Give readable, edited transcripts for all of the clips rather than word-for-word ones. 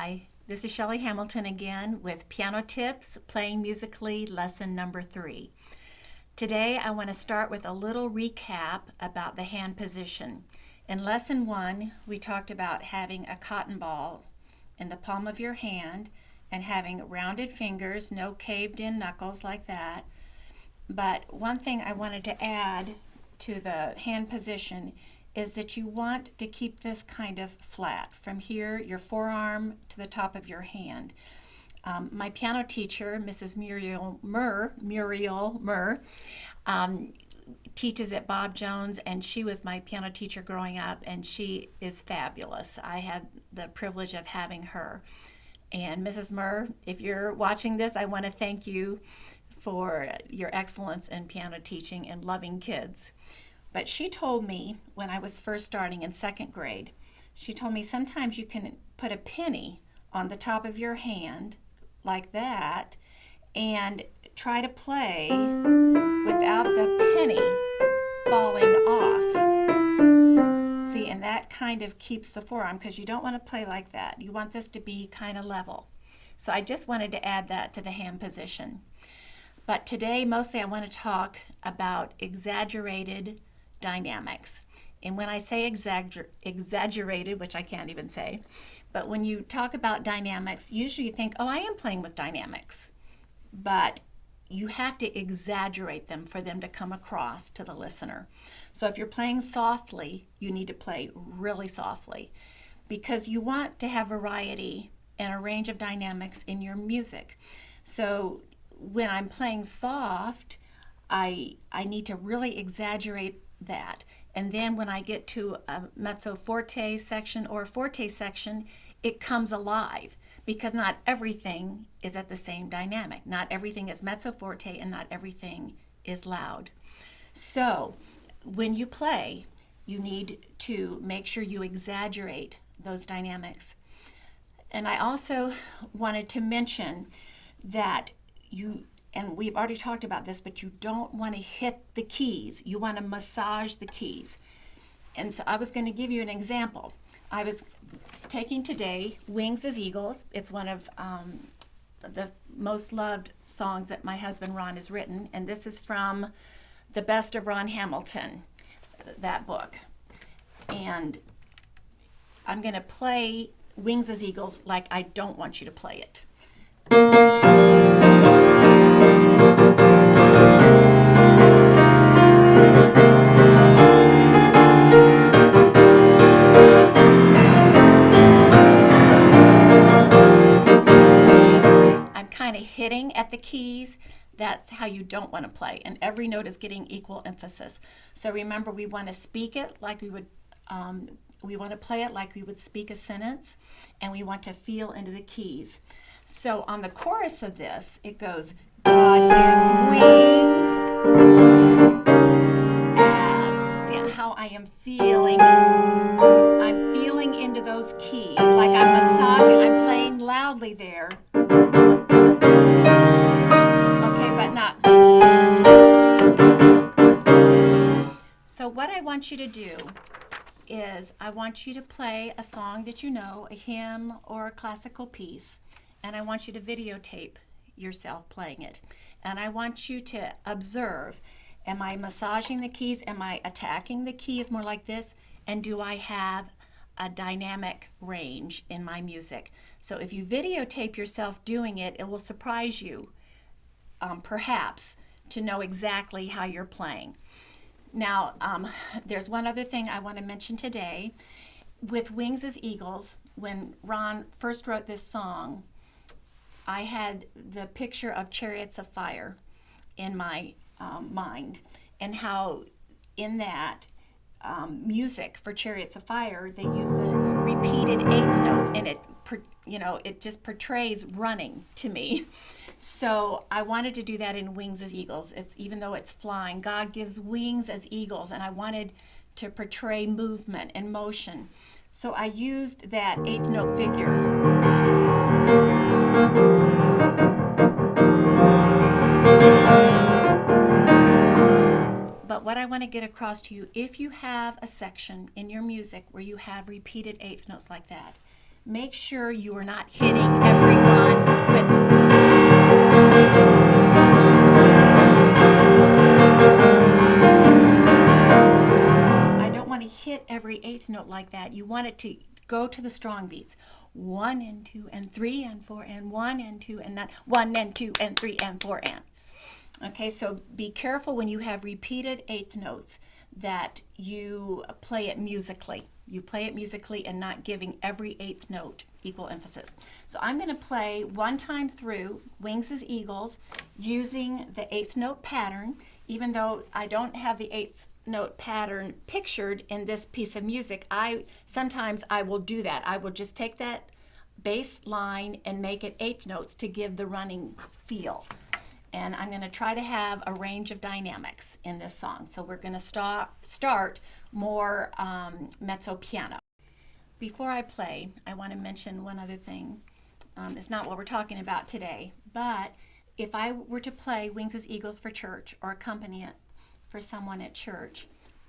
Hi, this is Shelly Hamilton again with Piano Tips, Playing Musically, lesson number 3. Today I want to start with a little recap about the hand position. In lesson 1, we talked about having a cotton ball in the palm of your hand and having rounded fingers, no caved in knuckles like that. But one thing I wanted to add to the hand position is that you want to keep this kind of flat from here, your forearm to the top of your hand. My piano teacher, Mrs. Muriel Murr, teaches at Bob Jones, and she was my piano teacher growing up, and she is fabulous. I had the privilege of having her. And Mrs. Murr, if you're watching this, I want to thank you for your excellence in piano teaching and loving kids. But she told me when I was first starting in 2nd grade, she told me sometimes you can put a penny on the top of your hand like that and try to play without the penny falling off. See, and that kind of keeps the forearm because you don't want to play like that. You want this to be kind of level. So I just wanted to add that to the hand position. But today, mostly I want to talk about exaggerated dynamics. And when I say exaggerated, which I can't even say, but when you talk about dynamics, usually you think, oh, I am playing with dynamics. But you have to exaggerate them for them to come across to the listener. So if you're playing softly, you need to play really softly because you want to have variety and a range of dynamics in your music. So when I'm playing soft, I need to really exaggerate that. And then when I get to a mezzo forte section or a forte section, it comes alive because not everything is at the same dynamic. Not everything is mezzo forte and not everything is loud. So when you play, you need to make sure you exaggerate those dynamics. And I also wanted to mention that and we've already talked about this, but you don't want to hit the keys. You want to massage the keys. And so I was going to give you an example. I was taking today Wings as Eagles. It's one of the most loved songs that my husband Ron has written. And this is from The Best of Ron Hamilton, that book. And I'm going to play Wings as Eagles like I don't want you to play it. Hitting at the keys, that's how you don't want to play, and every note is getting equal emphasis. So remember, we want to speak it like we want to play it like we would speak a sentence, and we want to feel into the keys. So on the chorus of this, it goes, God gives wings as, see how I am feeling. I'm feeling into those keys, like I'm massaging, I'm playing loudly there. So what I want you to do is I want you to play a song that you know, a hymn or a classical piece, and I want you to videotape yourself playing it. And I want you to observe, am I massaging the keys? Am I attacking the keys more like this? And do I have a dynamic range in my music? So if you videotape yourself doing it, it will surprise you, perhaps, to know exactly how you're playing. Now, there's one other thing I want to mention today. With Wings as Eagles, when Ron first wrote this song, I had the picture of Chariots of Fire in my mind, and how in that music for Chariots of Fire, they use the repeated eighth notes, and it just portrays running to me. So I wanted to do that in Wings as Eagles. Even though it's flying, God gives wings as eagles, and I wanted to portray movement and motion. So I used that eighth note figure. But what I want to get across to you, if you have a section in your music where you have repeated eighth notes like that, make sure you are not hitting everyone with hit every eighth note like that. You want it to go to the strong beats. 1 and 2 and 3 and 4 and 1 and 2 and not 1 and 2 and 3 and 4 and. Okay, so be careful when you have repeated eighth notes that you play it musically. You play it musically and not giving every eighth note equal emphasis. So I'm going to play one time through Wings as Eagles using the eighth note pattern, even though I don't have the eighth note pattern pictured in this piece of music. Sometimes I will do that. I will just take that bass line and make it eighth notes to give the running feel. And I'm going to try to have a range of dynamics in this song. So we're going to start more mezzo piano. Before I play, I want to mention one other thing. It's not what we're talking about today, but if I were to play Wings as Eagles for church or accompany it for someone at church,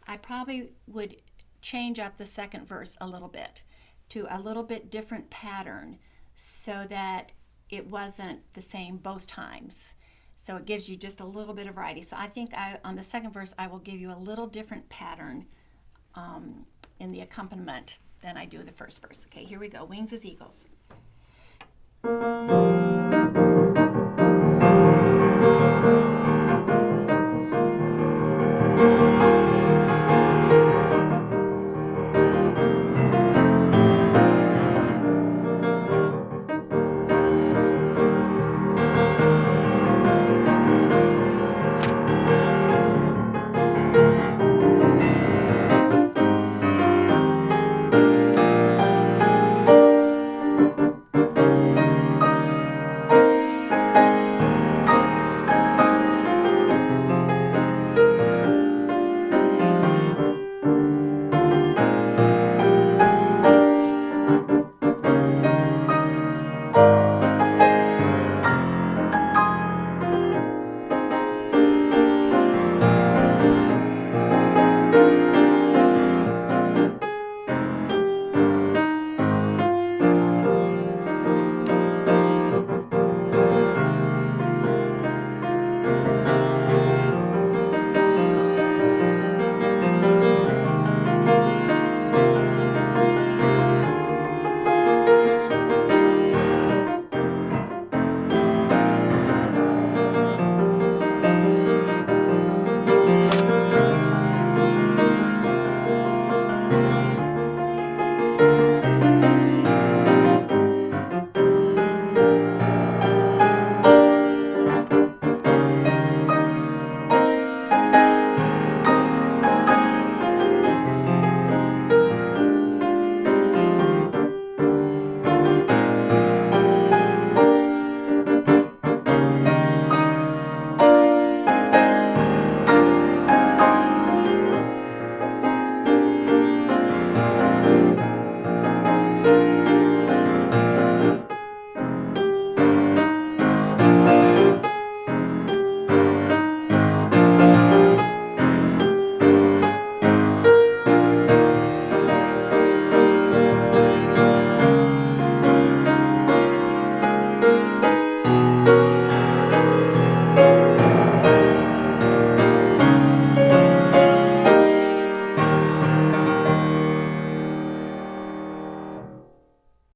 I probably would change up the second verse a little bit to a little bit different pattern so that it wasn't the same both times. So it gives you just a little bit of variety. So I think on the second verse, I will give you a little different pattern in the accompaniment than I do the first verse. Okay, here we go. Wings as Eagles.